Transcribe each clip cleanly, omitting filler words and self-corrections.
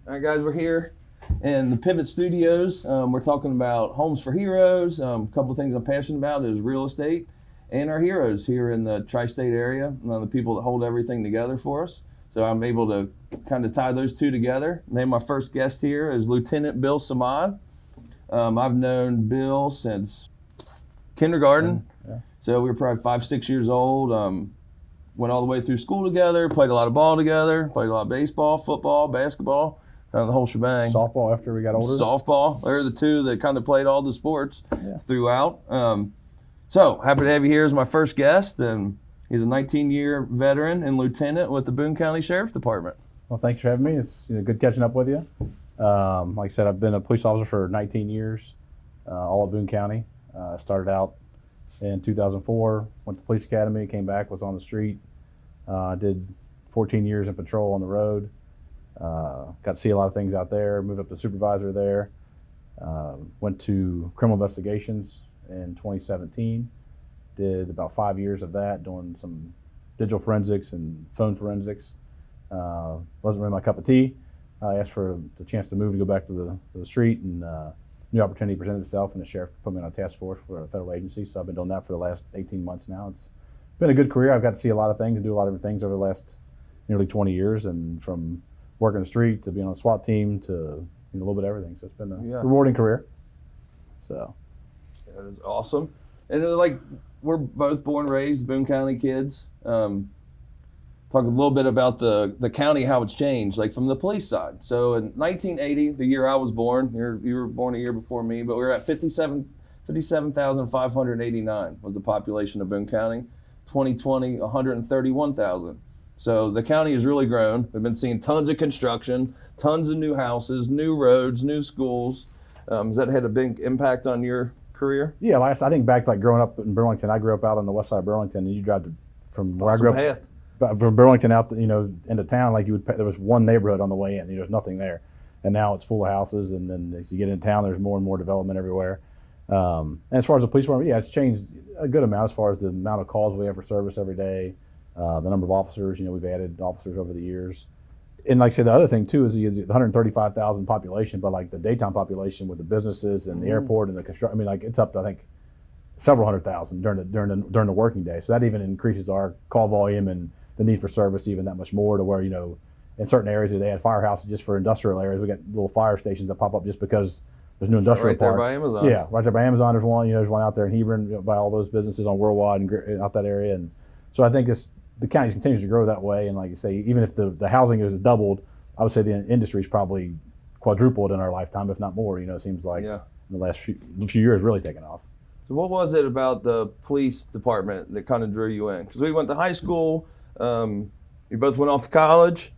All right, guys, we're here in the Pivot Studios. We're talking about homes for heroes. A couple of things I'm passionate about is real estate and our heroes here in the tri-state area, the people that hold everything together for us. So I'm able to kind of tie those two together. Name my first guest here is Lieutenant Bill Samad. I've known Bill since kindergarten. Yeah. So we were probably 5-6 years old. Went all the way through school together, played a lot of ball together, played a lot of baseball, football, basketball, kind of the whole shebang. Softball after we got older. Softball. They're the two that kind of played all the sports throughout. So happy to have you here as my first guest. And he's a 19-year veteran and lieutenant with the Boone County Sheriff's Department. Well, thanks for having me. It's good catching up with you. Like I said, I've been a police officer for 19 years, all at Boone County. Started out in 2004, went to police academy, came back, was on the street, did 14 years in patrol on the road, got to see a lot of things out there, moved up to supervisor there, went to criminal investigations in 2017, did about 5 years of that, doing some digital forensics and phone forensics. Wasn't really my cup of tea. I asked for the chance to move to go back to the street, and new opportunity presented itself, and the sheriff put me on a task force for a federal agency. So I've been doing that for the last 18 months now. It's been a good career. I've got to see a lot of things and do a lot of different things over the last nearly 20 years, and from working the street to being on a SWAT team to a little bit of everything. So it's been a rewarding career. So that is awesome. And like, we're both born, raised Boone County kids. Talk a little bit about the county, how it's changed, like from the police side. So in 1980, the year I was born, you were born a year before me, but we were at 57,589 was the population of Boone County. 2020, 131,000. So the county has really grown. We've been seeing tons of construction, tons of new houses, new roads, new schools. Has that had a big impact on your career? yeah, I think back to like growing up in Burlington. I grew up out on the west side of Burlington, and you drive from where I grew up. From Burlington out, into town, like there was one neighborhood on the way in. There's nothing there, and now it's full of houses. And then as you get into town, there's more and more development everywhere. And as far as the police department, it's changed a good amount as far as the amount of calls we have for service every day, the number of officers. We've added officers over the years. And like I said, the other thing too is the 135,000 population, but like the daytime population with the businesses and the airport and the construction. I mean, like it's up to, I think, several hundred thousand during the working day. So that even increases our call volume and the need for service even that much more, to where, in certain areas they had firehouses just for industrial areas. We got little fire stations that pop up just because there's new industrial park. Right there by Amazon. Yeah, right there by Amazon. There's one. There's one out there in Hebron, by all those businesses on Worldwide and out that area. And so I think the county continues to grow that way. And like you say, even if the housing is doubled, I would say the industry's probably quadrupled in our lifetime, if not more. It seems like in the last few years really taken off. So what was it about the police department that kind of drew you in? Because we went to high school. You both went off to college.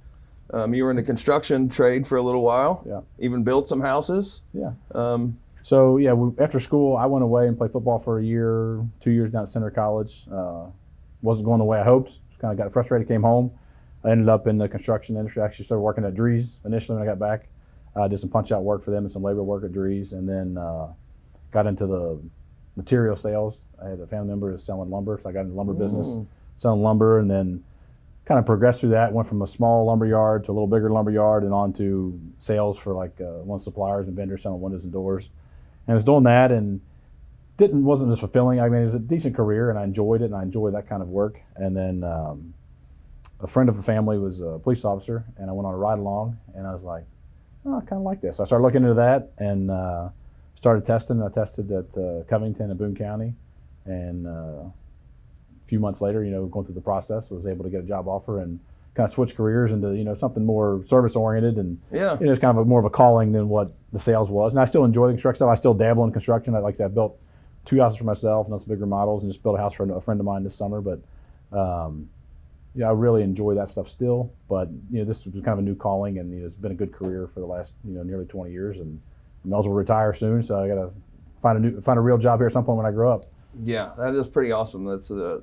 You were in the construction trade for a little while. Yeah. Even built some houses. Yeah. So after school, I went away and played football for a year, 2 years down at Center College. Wasn't going the way I hoped. Kind of got frustrated. Came home. I ended up in the construction industry. I actually started working at Drees initially when I got back. Did some punch out work for them and some labor work at Drees, and then got into the material sales. I had a family member who was selling lumber, so I got into the lumber business, selling lumber, and then kind of progressed through that. Went from a small lumber yard to a little bigger lumber yard, and on to sales for one suppliers and vendors selling windows and doors. And I was doing that, and wasn't as fulfilling. I mean, it was a decent career, and I enjoyed it, and I enjoyed that kind of work. And then a friend of the family was a police officer, and I went on a ride along, and I was like, oh, I kind of like this. So I started looking into that, and started testing. I tested at Covington and Boone County, and a few months later, going through the process, was able to get a job offer and kind of switch careers into something more service oriented, and it's kind of more of a calling than what the sales was. And I still enjoy the construction stuff. I still dabble in construction. Like I said, I built 2 houses for myself, and some big remodels, and just built a house for a friend of mine this summer. But I really enjoy that stuff still. But this was kind of a new calling, and it's been a good career for the last nearly 20 years, and I might as well retire soon. So I got to find a real job here at some point when I grow up. Yeah, that is pretty awesome. That's the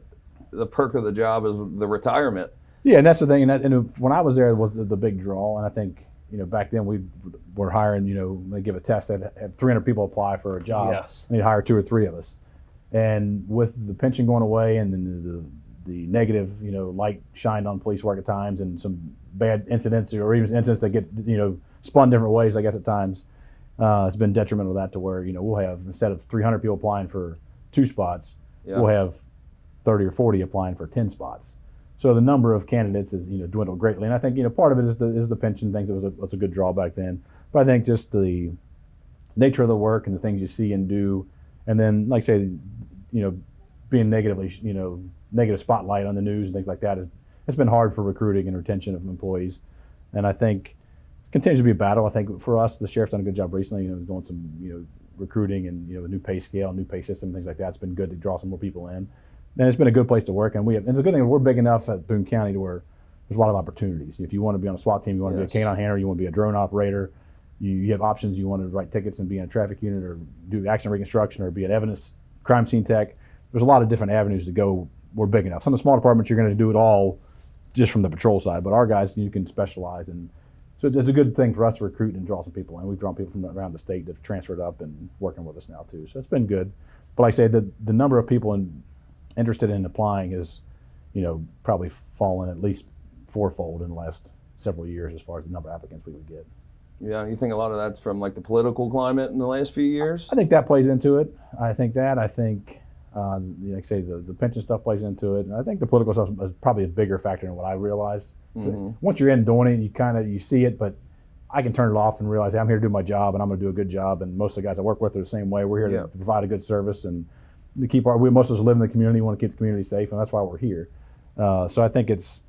perk of the job is the retirement. Yeah, and that's the thing. And when I was there, it was the big draw. And I think back then we were hiring. They give a test. I'd have 300 people apply for a job. Yes. And they'd hire 2 or 3 of us. And with the pension going away, and then the negative light shined on police work at times, and some bad incidents or even incidents that get spun different ways, I guess, at times. It's been detrimental to that, to where, we'll have, instead of 300 people applying for 2 spots, we'll have 30 or 40 applying for 10 spots. So the number of candidates is, dwindled greatly. And I think, part of it is the pension things. It was a good drawback then. But I think just the nature of the work and the things you see and do, and then, like I say, being negative spotlight on the news and things like that, it's been hard for recruiting and retention of employees. And I think it continues to be a battle. I think for us, the sheriff's done a good job recently, doing some, recruiting and, a new pay scale, new pay system, things like that. It's been good to draw some more people in. And it's been a good place to work. And it's a good thing we're big enough at Boone County to where there's a lot of opportunities. If you want to be on a SWAT team, you want to be a canine handler, you want to be a drone operator, you have options. You want to write tickets and be in a traffic unit, or do action reconstruction, or be an evidence crime scene tech. There's a lot of different avenues to go. We're big enough. Some of the small departments, you're going to do it all just from the patrol side, but our guys, you can specialize. And so it's a good thing for us to recruit and draw some people in. We've drawn people from around the state that have transferred up and working with us now too. So it's been good. But like I said, the number of people interested in applying is, probably fallen at least 4-fold in the last several years as far as the number of applicants we would get. Yeah, you think a lot of that's from like the political climate in the last few years? I think that plays into it. I think, like I say, the pension stuff plays into it. And I think the political stuff is probably a bigger factor than what I realized. Once you're in doing it, you see it, but I can turn it off and realize, hey, I'm here to do my job, and I'm going to do a good job. And most of the guys I work with are the same way. We're here to provide a good service and to keep most of us live in the community. We want to keep the community safe, and that's why we're here. So I think it's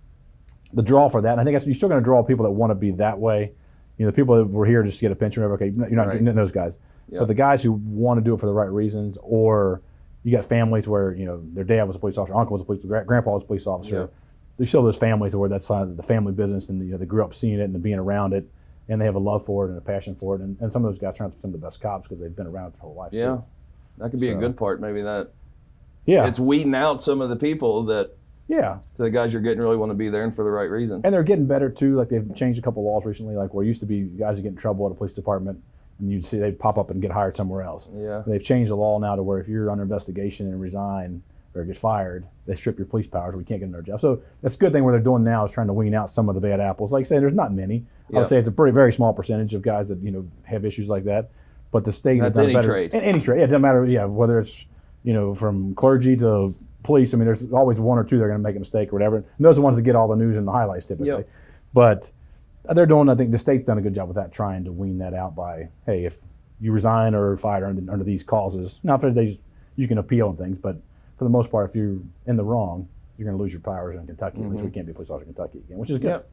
the draw for that. And I think you're still going to draw people that want to be that way. The people that were here just to get a pension, okay, you're not getting those guys. Yep. But the guys who want to do it for the right reasons, or you got families where, their dad was a police officer, uncle was a police officer, grandpa was a police officer. Yep. There's still those families where that's the family business, and they grew up seeing it and being around it, and they have a love for it and a passion for it. And some of those guys turn out to be some of the best cops because they've been around it their whole life. Yeah, too. That could be a good part. Maybe that. Yeah, it's weeding out some of the people that. Yeah. So the guys you're getting really want to be there and for the right reasons. And they're getting better too. Like they've changed a couple laws recently, like where it used to be guys that get in trouble at a police department and you'd see they'd pop up and get hired somewhere else. Yeah. They've changed the law now to where if you're under investigation and resign or get fired, they strip your police powers, or we can't get in their job. So that's a good thing. What they're doing now is trying to wean out some of the bad apples. Like I say, there's not many. I would say it's a very small percentage of guys that, have issues like that. But the state has done better. Trade. Any trade. Yeah, it doesn't matter, whether it's, from clergy to police. I mean, there's always one or two that are going to make a mistake or whatever. And those are the ones that get all the news and the highlights typically. Yep. But they're doing, I think the state's done a good job with that, trying to wean that out by, hey, if you resign or fired under these causes, now for days you can appeal and things, but for the most part, if you're in the wrong, you're going to lose your powers in Kentucky. At least we can't be a police officer in Kentucky again, which is good. Yep.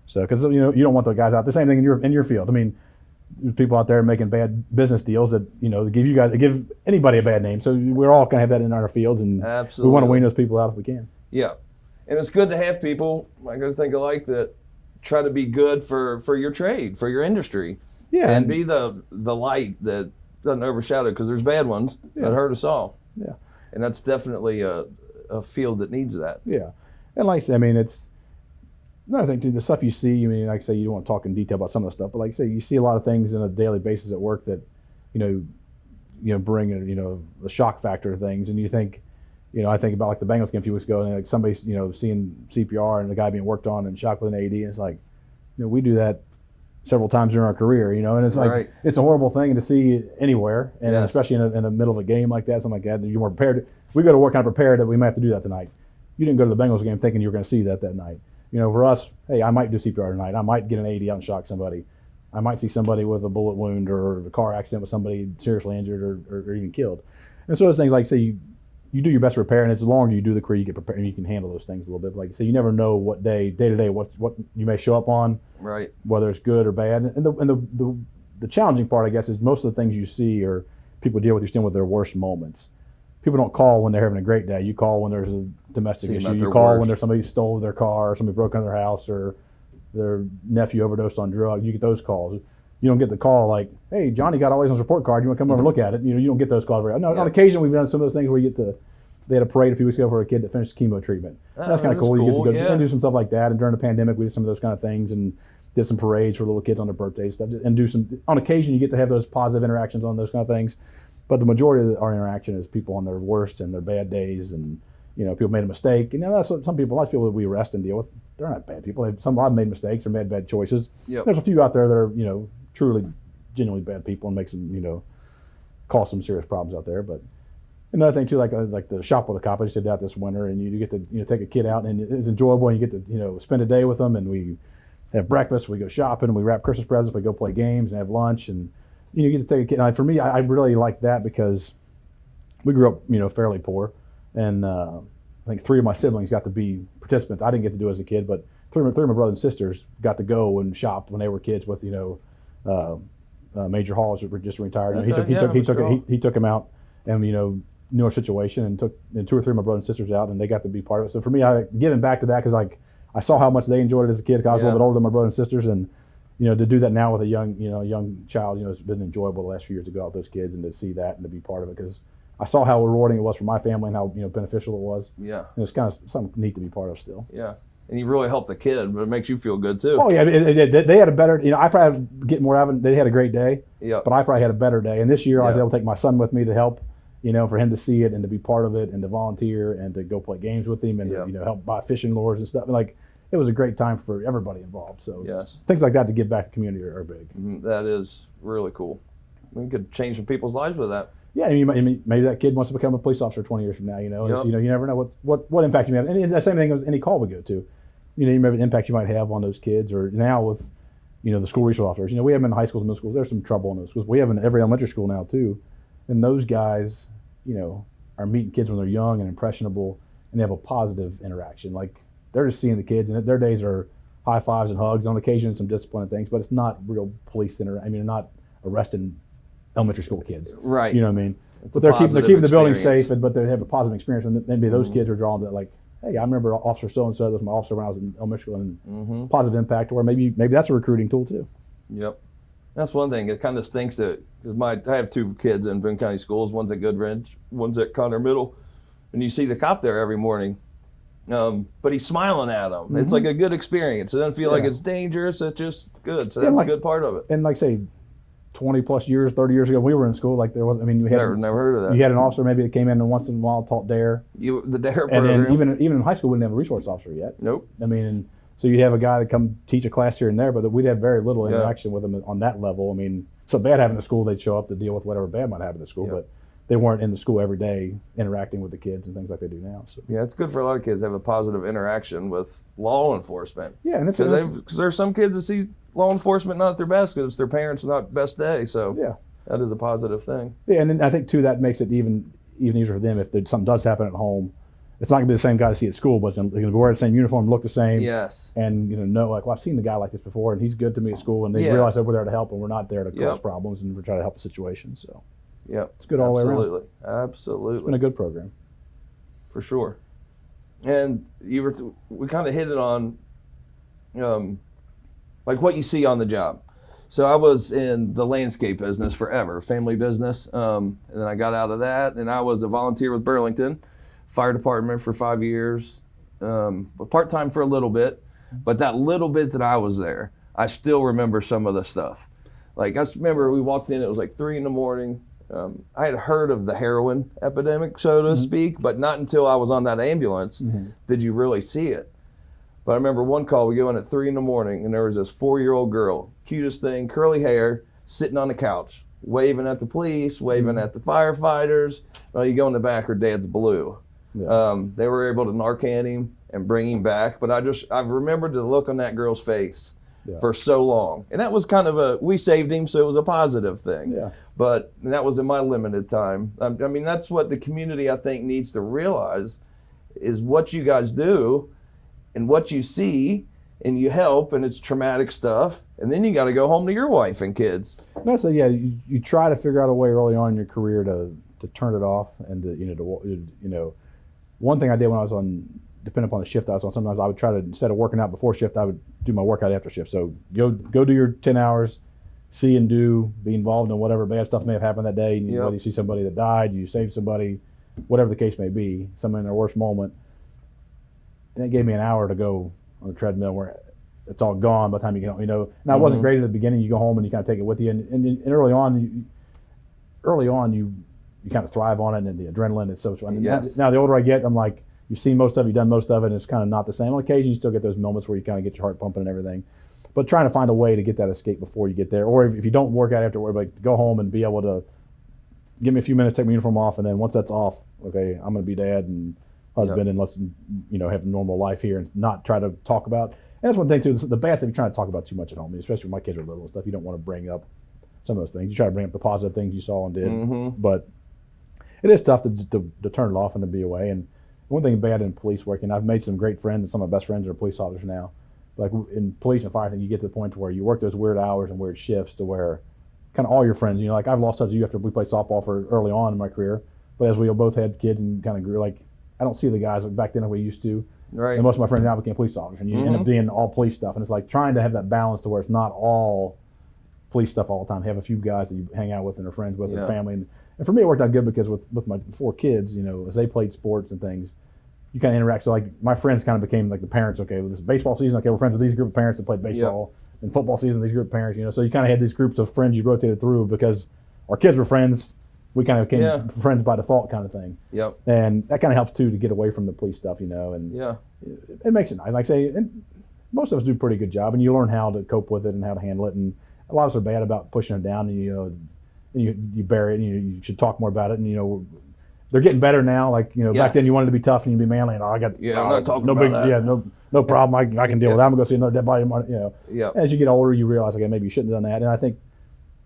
So, because you don't want the guys out. The same thing in your field. I mean, there's people out there making bad business deals that give anybody a bad name. So we're all going to have that in our fields, and we want to wean those people out if we can. Yeah, and it's good to have people like I think alike that try to be good for your trade, for your industry. Yeah, and be the light that doesn't overshadow, because there's bad ones that hurt us all. Yeah, and that's definitely a field that needs that. Yeah, and like I say, I mean, it's another thing too. The stuff you see, I mean, like I say, you don't want to talk in detail about some of the stuff, but like I say, you see a lot of things on a daily basis at work that, bring a shock factor to things, and you think, I think about like the Bengals game a few weeks ago, and like somebody's seeing CPR and the guy being worked on and shocked with an AED, and it's like, we do that several times during our career, and it's like it's a horrible thing to see anywhere, and especially in the middle of a game like that, something like that. You're more prepared. We go to work kind of prepared that we might have to do that tonight. You didn't go to the Bengals game thinking you were going to see that night. For us, hey, I might do CPR tonight. I might get an AED out and shock somebody. I might see somebody with a bullet wound or a car accident with somebody seriously injured or even killed. And so those things, like say, you do your best to prepare, and as the longer you do the career, you get prepared and you can handle those things a little bit. But like I say, you never know what day to day, what you may show up on, right? Whether it's good or bad. And the challenging part, I guess, is most of the things you see are people deal with. You're still with their worst moments. People don't call when they're having a great day. You call when there's a domestic issue. You call when there's somebody stole their car, or somebody broke into their house, or their nephew overdosed on drugs. You get those calls. You don't get the call like, "Hey, Johnny got all these on his report card. You want to come over and look at it?" You don't get those calls very often. No, on occasion we've done some of those things where you get to. They had a parade a few weeks ago for a kid that finished chemo treatment. That's kind of cool. You get to go and do some stuff like that. And during the pandemic, we did some of those kind of things and did some parades for little kids on their birthdays stuff. And do some on occasion you get to have those positive interactions on those kind of things. But the majority of our interaction is people on their worst and their bad days, and people made a mistake. That's what some people, lots of people that we arrest and deal with, they're not bad people. A lot made mistakes or made bad choices. Yep. There's a few out there that are, truly, genuinely bad people and make some, cause some serious problems out there. But another thing too, like the shop with a cop, I just did that this winter, and you get to take a kid out, and it's enjoyable, and you get to spend a day with them, and we have breakfast, we go shopping, we wrap Christmas presents, we go play games and have lunch, and you get to take a kid. And for me, I really like that because we grew up fairly poor, and I think 3 of my siblings got to be participants. I didn't get to do it as a kid, but three of my brothers and sisters got to go and shop when they were kids with Major Halls that were just retired. Okay, he took him out, and knew our situation, and took 2 or 3 of my brothers and sisters out, and they got to be part of it. So for me, I giving back to that because I saw how much they enjoyed it as a kid. 'Cause I was a little bit older than my brothers and sisters, and to do that now with a young child, it's been enjoyable the last few years to go out with those kids and to see that and to be part of it because I saw how rewarding it was for my family and how beneficial it was. Yeah, and it's kind of something neat to be part of still. Yeah, and you really helped the kid, but it makes you feel good too. Oh yeah, they had a better. I probably get more out of it. They had a great day. Yeah, but I probably had a better day. And this year I was able to take my son with me to help. For him to see it and to be part of it and to volunteer and to go play games with him and to, help buy fishing lures and stuff. It was a great time for everybody involved. So things like that to give back to the community are big. That is really cool. We could change some people's lives with that. Yeah, maybe that kid wants to become a police officer 20 years from now. You never know what impact you may have. And it's the same thing as any call we go to. You remember the impact you might have on those kids. Or now with, the school resource officers. We have them in high schools and middle schools. There's some trouble in those schools. We have them in every elementary school now too. And those guys, are meeting kids when they're young and impressionable, and they have a positive interaction. They're just seeing the kids, and their days are high fives and hugs, on occasion some discipline and things, but it's not real police they're not arresting elementary school kids. Right. You know what I mean? But they're keeping the building safe, but they have a positive experience, and maybe those kids are drawn to that, hey, I remember Officer so-and-so, that was my officer when I was in elementary school, and positive impact, or maybe that's a recruiting tool too. Yep. That's one thing. It kind of stinks that I have 2 kids in Boone County schools. One's at Goodridge, one's at Conner Middle, and you see the cop there every morning, but he's smiling at them. It's like a good experience. It doesn't feel like it's dangerous. It's just good. So that's a good part of it. And say 20 plus years, 30 years ago, we were in school. There was, we had never heard of that. You had an officer maybe that came in and once in a while taught DARE. The DARE program. And then even in high school, we didn't have a resource officer yet. Nope. So you'd have a guy that come teach a class here and there, but we'd have very little interaction with them on that level. Something bad happened at school, they'd show up to deal with whatever bad might happen at school, but they weren't in the school every day interacting with the kids and things like they do now. So yeah, it's good for a lot of kids to have a positive interaction with law enforcement. Yeah, and because there's some kids that see law enforcement not at their best because it's their parents' not best day. So that is a positive thing. Yeah, and then I think too that makes it even easier for them if something does happen at home. It's not going to be the same guy to see at school, but they're going to wear the same uniform, look the same. Yes. And, I've seen the guy like this before, and he's good to me at school, and they realize that we're there to help, and we're not there to cause problems, and we're trying to help the situation. So, it's good all the way around. Absolutely. It's been a good program. For sure. And we kind of hit it on, what you see on the job. So I was in the landscape business forever, family business, and then I got out of that, and I was a volunteer with Burlington Fire Department for 5 years, part-time for a little bit, but that little bit that I was there, I still remember some of the stuff. I remember we walked in, it was 3 a.m. I had heard of the heroin epidemic, so to speak, but not until I was on that ambulance did you really see it. But I remember one call, we go in at 3 a.m, and there was this 4-year-old girl, cutest thing, curly hair, sitting on the couch, waving at the police, waving at the firefighters. Well, you go in the back, her dad's blue. Yeah. They were able to Narcan him and bring him back, but I've remembered the look on that girl's face for so long, and that was kind of we saved him, so it was a positive thing. Yeah. But that was in my limited time. That's what the community I think needs to realize is what you guys do and what you see, and you help, and it's traumatic stuff, and then you got to go home to your wife and kids. No, so you try to figure out a way early on in your career to turn it off and to One thing I did when I was depending upon the shift I was on, sometimes I would try to, instead of working out before shift, I would do my workout after shift. So go do your 10 hours, see and do, be involved in whatever bad stuff may have happened that day. Whether you see somebody that died, you saved somebody, whatever the case may be, someone in their worst moment. And it gave me an hour to go on the treadmill where it's all gone by the time you get home. And I wasn't great at the beginning. You go home and you kind of take it with you. And early on, you kind of thrive on it, and the adrenaline is so fun. Yes. Now the older I get, I'm like, you've seen most of it, you've done most of it, and it's kind of not the same. On occasion, you still get those moments where you kind of get your heart pumping and everything. But trying to find a way to get that escape before you get there. Or if you don't work out after work, like go home and be able to give me a few minutes, take my uniform off, and then once that's off, okay, I'm going to be dad and husband and let's, have a normal life here and not try to talk about. And that's one thing, too. The bad stuff, you're trying to talk about too much at home, especially when my kids are little and stuff. You don't want to bring up some of those things. You try to bring up the positive things you saw and did. But it is tough to turn it off and to be away. And one thing bad in police work, and I've made some great friends, and some of my best friends are police officers now. Like in police and fire, I think you get to the point where you work those weird hours and weird shifts to where kind of all your friends, like I've lost touch with you after we played softball for early on in my career. But as we both had kids and kind of grew, like I don't see the guys back then that we used to. Right. And most of my friends now became police officers, and you end up being all police stuff. And it's like trying to have that balance to where it's not all police stuff all the time. Have a few guys that you hang out with and are friends with and family. And for me, it worked out good because with my 4 kids, as they played sports and things, you kind of interact. So like my friends kind of became like the parents. Okay, with this baseball season, okay, we're friends with these group of parents that played baseball. And football season, these group of parents, so you kind of had these groups of friends you rotated through because our kids were friends. We kind of became friends by default kind of thing. Yep. And that kind of helps too to get away from the police stuff, and it makes it nice. Like I say, and most of us do a pretty good job, and you learn how to cope with it and how to handle it. And a lot of us are bad about pushing it down, and you bury it, and you should talk more about it. And they're getting better now. Like back then you wanted to be tough and you'd be manly, and I'm not talking about that. No problem. I can deal with that. I'm gonna go see another dead body. As you get older, you realize, okay, maybe you shouldn't have done that. And I think,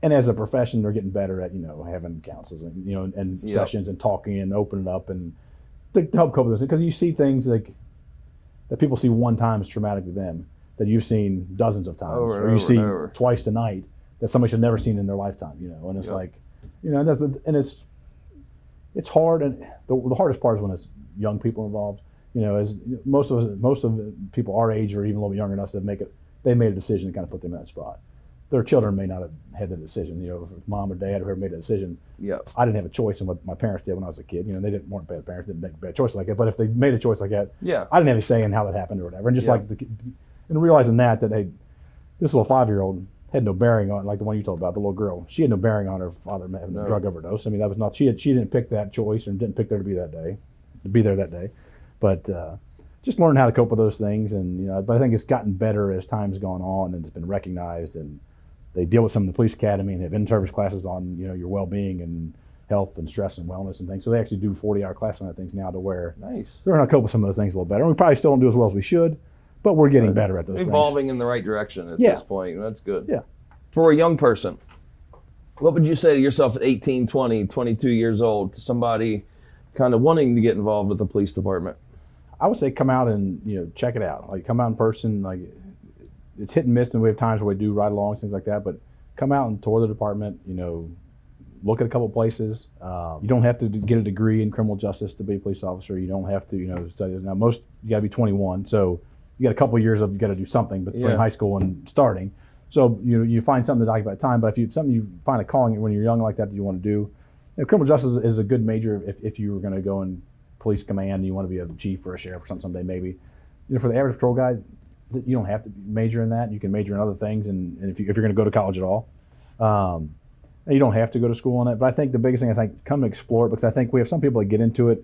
and as a profession, they're getting better at having counsels and and sessions and talking and opening up and to help cope with those, because you see things like that people see one time as traumatic to them that you've seen dozens of times, or you see twice tonight that somebody should have never seen in their lifetime. And it's like, and it's hard, and the hardest part is when it's young people involved. As most of the people our age or even a little bit younger than us that they made a decision to kind of put them in that spot. Their children may not have had the decision. If mom or dad or whoever made a decision, I didn't have a choice in what my parents did when I was a kid. They weren't bad parents, didn't make bad choices like that. But if they made a choice like that, I didn't have any say in how that happened or whatever. And just and realizing that hey, this little 5-year-old had no bearing on, like the one you told about, the little girl. She had no bearing on her father having a drug overdose. I mean, that was not, she didn't pick that choice and didn't pick there to be there that day. But just learn how to cope with those things. And, but I think it's gotten better as time's gone on and it's been recognized. And they deal with some of the police academy and have in-service classes on, your well-being and health and stress and wellness and things. So they actually do 40-hour classes on that things now to where they're going to cope with some of those things a little better. And we probably still don't do as well as we should, but we're getting better at those things. Evolving in the right direction at this point. That's good. Yeah. For a young person, what would you say to yourself at 18, 20, 22 years old, to somebody kind of wanting to get involved with the police department? I would say come out and, check it out. Like come out in person. Like it's hit and miss, and we have times where we do ride-alongs, things like that, but come out and tour the department, look at a couple places. You don't have to get a degree in criminal justice to be a police officer. You don't have to, study. Now, you got to be 21, so you got a couple of years of you got to do something between high school and starting. So you find something to occupy time, but if something you find a calling when you're young like that you want to do, criminal justice is a good major if you were going to go in police command and you want to be a chief or a sheriff or something someday maybe. For the average patrol guy, you don't have to major in that. You can major in other things, and if you're going to go to college at all. You don't have to go to school on it, but I think the biggest thing is come and explore it, because I think we have some people that get into it,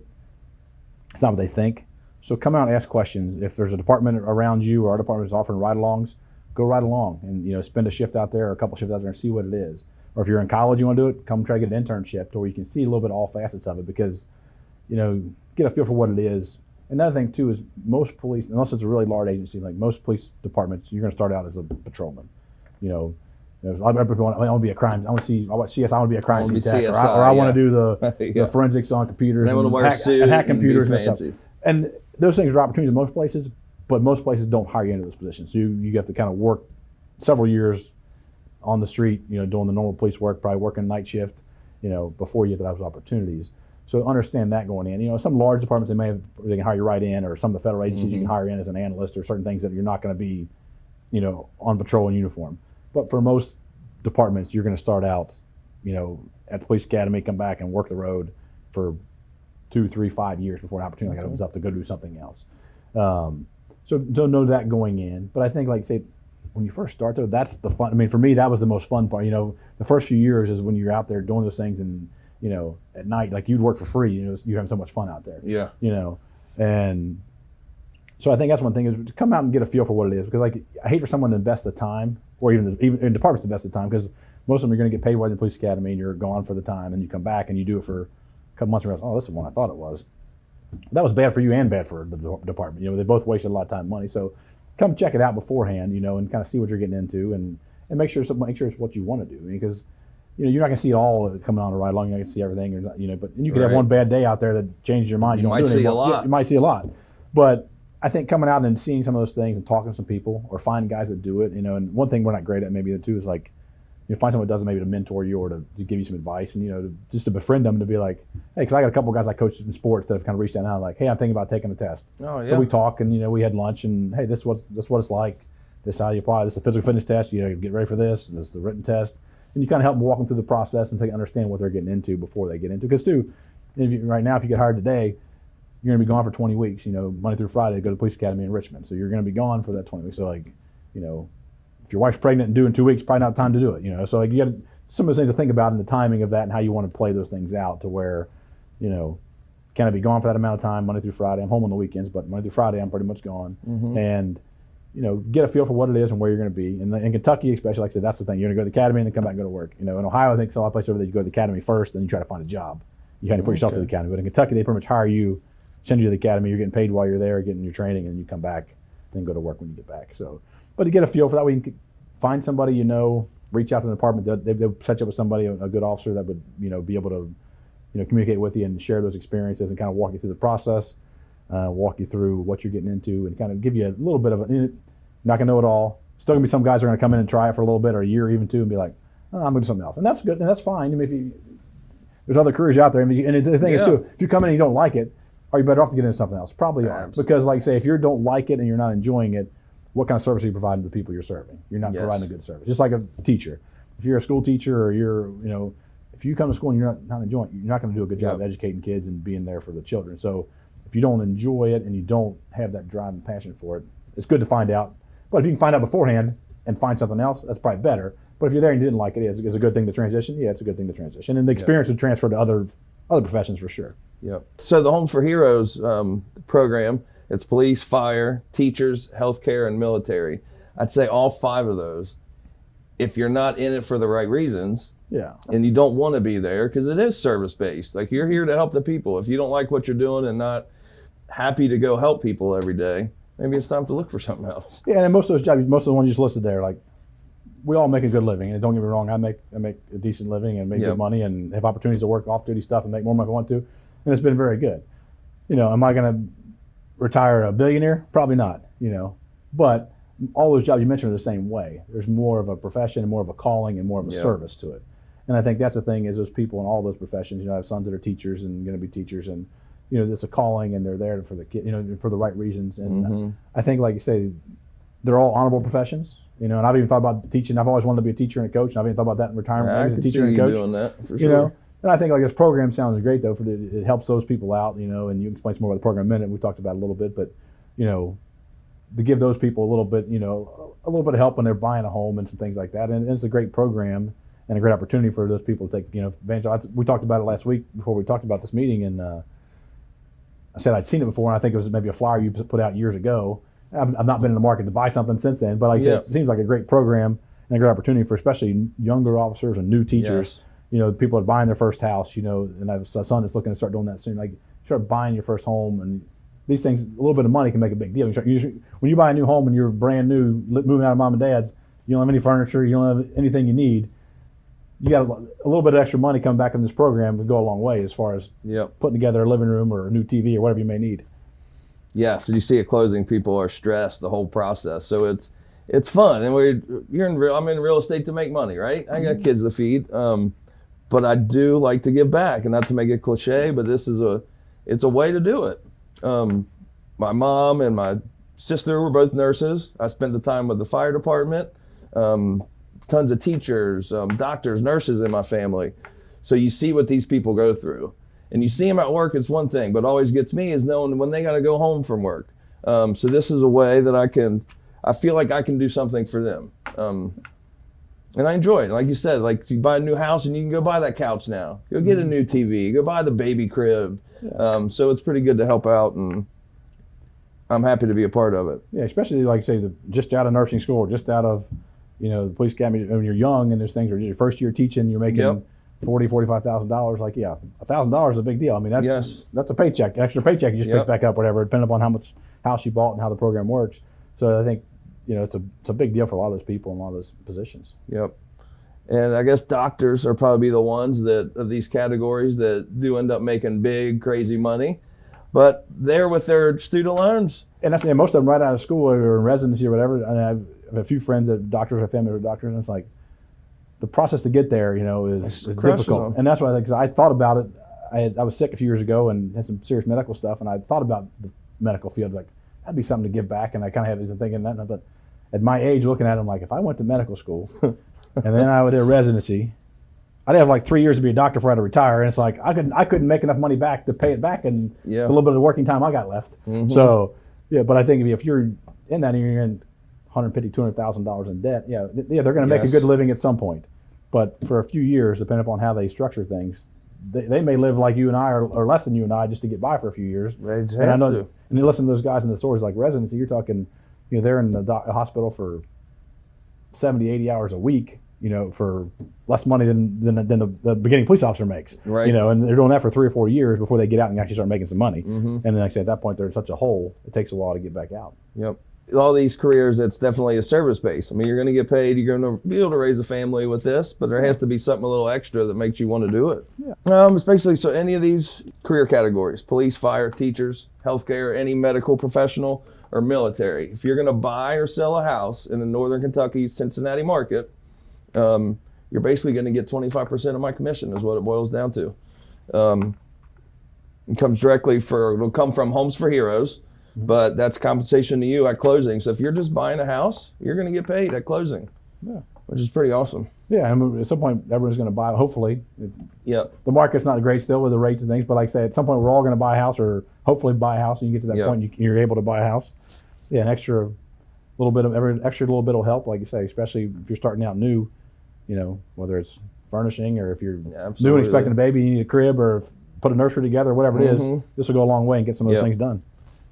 it's not what they think. So come out and ask questions. If there's a department around you or our department is offering ride-alongs, go ride along and spend a shift out there or a couple shifts out there and see what it is. Or if you're in college, you want to do it, come try to get an internship to where you can see a little bit of all facets of it, because get a feel for what it is. Another thing too is most police, unless it's a really large agency, like most police departments, you're going to start out as a patrolman. I want to be a crime. I want CSI. I want to be a crime scene tech, or I want to do the forensics on computers and hack computers and stuff. And those things are opportunities in most places, but most places don't hire you into those positions. So you have to kind of work several years on the street, doing the normal police work, probably working night shift, before you get to those opportunities. So understand that going in. Some large departments they can hire you right in, or some of the federal agencies you can hire in as an analyst, or certain things that you're not going to be, on patrol in uniform. But for most departments, you're going to start out, at the police academy, come back and work the road for 2, 3, 5 years before an opportunity opens up to go do something else. So don't know that going in. But I think, when you first start, though, that's the fun. I mean, for me, that was the most fun part. The first few years is when you're out there doing those things, and at night, you'd work for free. You're having so much fun out there. Yeah. And so I think that's one thing, is to come out and get a feel for what it is, because like I hate for someone to invest the time, or even in departments to invest the time, because most of them you're going to get paid while in the police academy and you're gone for the time, and you come back and you do it for a couple months and realize, oh, this is what I thought it was. That was bad for you and bad for the department. You know, they both wasted a lot of time and money. So come check it out beforehand, you know, and kind of see what you're getting into, and make sure it's what you want to do, because you know you're not going to see it all coming on a ride along. You're not going to see everything, or you know, but you could have one bad day out there that changes your mind. You might see a lot. You might see a lot, but I think coming out and seeing some of those things and talking to some people, or finding guys that do it, you know, and one thing we're not great at maybe the two is like, you know, find someone that does it, maybe to mentor you or to give you some advice, and you know, just to befriend them, to be like, hey, because I got a couple of guys I coached in sports that have kind of reached out now, like, hey, I'm thinking about taking a test. Oh, yeah. So we talk, and you know, we had lunch, and hey, this is what it's like. This is how you apply. This is a physical fitness test. You know, get ready for this. This is the written test, and you kind of help them walk them through the process and so they understand what they're getting into before they get into. Because too, right now, if you get hired today, you're going to be gone for 20 weeks, you know, Monday through Friday, go to the police academy in Richmond. So you're going to be gone for that 20 weeks. So like, you know, if your wife's pregnant and due in 2 weeks, probably not time to do it, you know. So like you got some of those things to think about in the timing of that and how you want to play those things out to where, you know, can I be gone for that amount of time, Monday through Friday? I'm home on the weekends, but Monday through Friday, I'm pretty much gone. Mm-hmm. And, you know, get a feel for what it is and where you're going to be. And in Kentucky, especially, like I said, that's the thing. You're going to go to the academy and then come back and go to work. You know, in Ohio, I think it's a lot of places over there, you go to the academy first, then you try to find a job. You kind of put yourself through the academy. But in Kentucky, they pretty much hire you, send you to the academy, you're getting paid while you're there, getting your training, and you come back, then go to work when you get back. So, but to get a feel for that, you can find somebody you know, reach out to the department. They'll set you up with somebody, a good officer that would, you know, be able to, you know, communicate with you and share those experiences and kind of walk you through the process, walk you through what you're getting into, and kind of give you a little bit of a, you're not going to know it all. Still going to be some guys who are going to come in and try it for a little bit, or a year or even two, and be like, oh, I'm going to do something else. And that's good, and that's fine. I mean, there's other careers out there. I mean, and the thing is, too, if you come in and you don't like it, are you better off to get into something else? Probably are. Because, like I say, if you don't like it and you're not enjoying it, what kind of service are you providing to the people you're serving? You're not providing a good service. Just like a teacher. If you're a school teacher, or you're, you know, if you come to school and you're not enjoying it, you're not going to do a good job of educating kids and being there for the children. So if you don't enjoy it and you don't have that drive and passion for it, it's good to find out. But if you can find out beforehand and find something else, that's probably better. But if you're there and you didn't like it, it's a good thing to transition. Yeah, it's a good thing to transition. And the experience would transfer to other professions for sure. Yep. So the Homes for Heroes program, it's police, fire, teachers, healthcare, and military. I'd say all 5 of those. If you're not in it for the right reasons, and you don't want to be there, because it is service-based. Like, you're here to help the people. If you don't like what you're doing and not happy to go help people every day, maybe it's time to look for something else. Yeah, and most of those jobs, most of the ones you just listed there, like, we all make a good living. And don't get me wrong, I make a decent living and make good money and have opportunities to work off-duty stuff and make more money if I want to. And it's been very good. You know, am I going to retire a billionaire? Probably not, you know. But all those jobs you mentioned are the same way. There's more of a profession and more of a calling and more of a service to it. And I think that's the thing, is those people in all those professions, you know, I have sons that are teachers and going to be teachers, and, you know, it's a calling and they're there for the kid, you know, for the right reasons. And I think, like you say, they're all honorable professions, you know, and I've even thought about teaching. I've always wanted to be a teacher and a coach, and I've even thought about that in retirement. I could see you doing that, for sure. You know? And I think, like, this program sounds great, though. It helps those people out, you know, and you can explain some more about the program in a minute. We talked about it a little bit, but, you know, to give those people a little bit, you know, a little bit of help when they're buying a home and some things like that. And it's a great program and a great opportunity for those people to take, you know, advantage. We talked about it last week before we talked about this meeting, and I said I'd seen it before, and I think it was maybe a flyer you put out years ago. I've not been in the market to buy something since then, but like I said, it seems like a great program and a great opportunity for especially younger officers and new teachers. You know, people that are buying their first house, you know, and I have a son that's looking to start doing that soon. Like, start buying your first home, and these things, a little bit of money can make a big deal. When you buy a new home and you're brand new, moving out of mom and dad's, you don't have any furniture, you don't have anything you need, you got a little bit of extra money coming back in this program to go a long way as far as putting together a living room or a new TV or whatever you may need. Yeah, so you see at closing, people are stressed the whole process. So it's fun, and I'm in real estate to make money, right? I got kids to feed, but I do like to give back, and not to make it cliche, but it's a way to do it. My mom and my sister were both nurses. I spent the time with the fire department, tons of teachers, doctors, nurses in my family. So you see what these people go through. And you see them at work, it's one thing, but always gets me is knowing when they got to go home from work. So this is a way that I feel like I can do something for them. And I enjoy it. Like you said, like, you buy a new house and you can go buy that couch now. Go get a new TV, go buy the baby crib. So it's pretty good to help out and I'm happy to be a part of it. Yeah, especially like say just out of nursing school, or just out of the police academy when you're young and there's things where your first year teaching, you're making Yep. $45,000. Like $1,000 is a big deal. I mean that's a paycheck, extra paycheck you just Yep. pick back up, whatever, depending upon how much house you bought and how the program works. So I think it's a big deal for a lot of those people in a lot of those positions. Yep. And I guess doctors are probably the ones that of these categories that do end up making big, crazy money, but they're with their student loans. And that's most of them right out of school or in residency or whatever. And I have a few friends that doctors or family are doctors, and it's like the process to get there, is difficult. And that's why, because I thought about it. I was sick a few years ago and had some serious medical stuff, and I thought about the medical field, like that'd be something to give back. And I kind of had this thinking that, but at my age, looking at it, I'm like, if I went to medical school and then I would do residency, I'd have like 3 years to be a doctor before I had to retire. And it's like I couldn't make enough money back to pay it back in a little bit of the working time I got left. Mm-hmm. So but I think if you're in that and you're in $150,000, $200,000 in debt, they're going to make a good living at some point. But for a few years, depending upon how they structure things, they may live like you and I or less than you and I just to get by for a few years. They just and I know, have to. and you listen to those guys in the stories like residency, you're talking, they're in the hospital for 70, 80 hours a week, for less money than the beginning police officer makes. Right. And they're doing that for 3 or 4 years before they get out and actually start making some money. Mm-hmm. And then like I say, at that point, they're in such a hole, it takes a while to get back out. Yep. All these careers, it's definitely a service base. I mean, you're going to get paid. You're going to be able to raise a family with this, but there has to be something a little extra that makes you want to do it. Yeah. It's basically, so any of these career categories, police, fire, teachers, healthcare, any medical professional, or military. If you're going to buy or sell a house in the Northern Kentucky, Cincinnati market, you're basically going to get 25% of my commission is what it boils down to. It comes it'll come from Homes for Heroes, but that's compensation to you at closing. So if you're just buying a house, you're going to get paid at closing, which is pretty awesome. Yeah, and at some point, everyone's going to buy, hopefully. Yep. The market's not great still with the rates and things, but like I say, at some point, we're all going to buy a house or hopefully buy a house, and you get to that point, you're able to buy a house. Yeah, an extra little bit will help, like you say, especially if you're starting out new, whether it's furnishing or if you're new and expecting a baby, you need a crib or put a nursery together, whatever it is, this will go a long way and get some of those things done.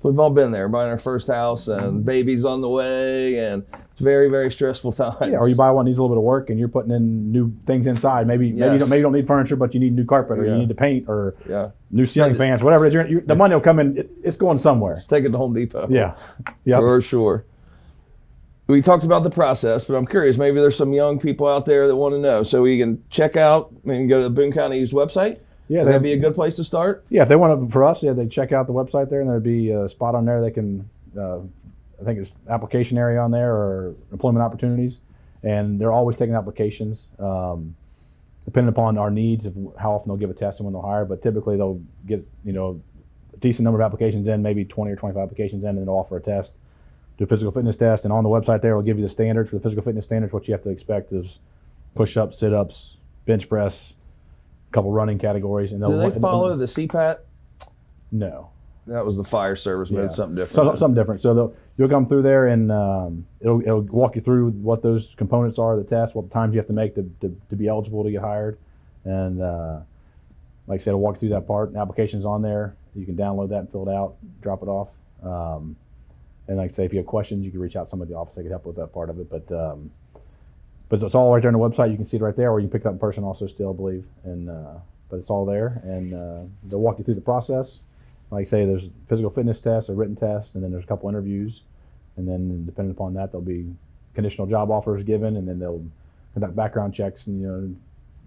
We've all been there, buying our first house and baby's on the way, and it's very, very stressful times. Yeah, or you buy one that needs a little bit of work and you're putting in new things inside. Maybe you don't need furniture, but you need new carpet or you need to paint or new ceiling fans, whatever it is. The money will come in. It's going somewhere. Let's take it to Home Depot. Yeah. For sure. We talked about the process, but I'm curious, maybe there's some young people out there that want to know. So we can check out, go to the Boone County's website. Yeah, that'd be a good place to start. Yeah, if they want to, for us, they check out the website there, and there'd be a spot on there they can, I think it's application area on there or employment opportunities, and they're always taking applications, depending upon our needs of how often they'll give a test and when they'll hire. But typically they'll get a decent number of applications in, maybe 20 or 25 applications in, and then they'll offer a test, do a physical fitness test, and on the website there, it'll give you the standards for the physical fitness standards. What you have to expect is push-ups, sit-ups, bench press, couple running categories. And do they follow the CPAT? No. That was the fire service, but it's something different. Something different. So you'll come through there and it'll walk you through what those components are of the test, what times you have to make to be eligible to get hired. And like I said, it'll walk you through that part. The application's on there. You can download that and fill it out, drop it off. And like I say, if you have questions, you can reach out to somebody at the office. They can help with that part of it. But it's all right there on the website. You can see it right there, or you can pick it up in person also still, I believe. And but it's all there, and they'll walk you through the process. Like I say, there's physical fitness tests, a written test, and then there's a couple interviews. And then depending upon that, there'll be conditional job offers given, and then they'll conduct background checks and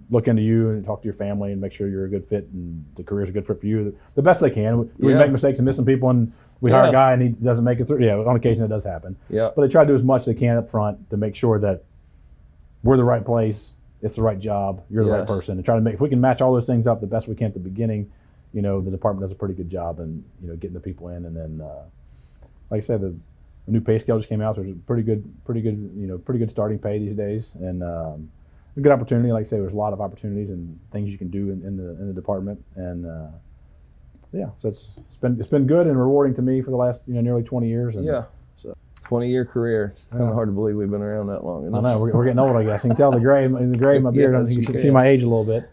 look into you and talk to your family and make sure you're a good fit and the career's a good fit for you the best they can. We make mistakes and miss some people, and we hire a guy and he doesn't make it through. Yeah, on occasion it does happen. Yeah. But they try to do as much as they can up front to make sure that we're the right place, it's the right job, you're the right person, and try to make, if we can match all those things up the best we can at the beginning, the department does a pretty good job in getting the people in. And then like I said, the new pay scale just came out, so there's a pretty good starting pay these days, and a good opportunity. Like I say, there's a lot of opportunities and things you can do in the department, and so it's been good and rewarding to me for the last nearly 20 years. And 20-year career. It's kind of hard to believe we've been around that long. I know we're getting old, I guess. You can tell the gray in my beard. Yes, you can see my age a little bit.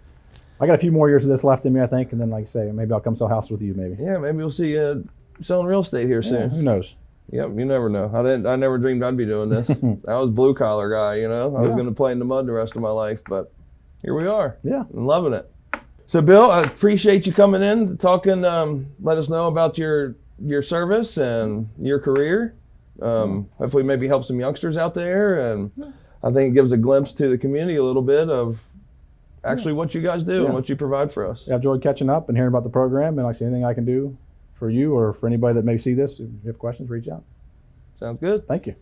I got a few more years of this left in me, I think, and then like I say, maybe I'll come sell a house with you, maybe. Yeah, maybe we'll see you selling real estate here Yeah, soon. who knows? Yep, you never know. I never dreamed I'd be doing this. I was blue collar guy, you know. I was Yeah. going to play in the mud the rest of my life, but here we are. Yeah. I'm loving it. So, Bill, I appreciate you coming in, talking. Let us know about your service and your career. Hopefully, maybe help some youngsters out there, and I think it gives a glimpse to the community a little bit of actually what you guys do and what you provide for us. Yeah, I've enjoyed catching up and hearing about the program, and like I say, anything I can do for you or for anybody that may see this, if you have questions, reach out. Sounds good. Thank you.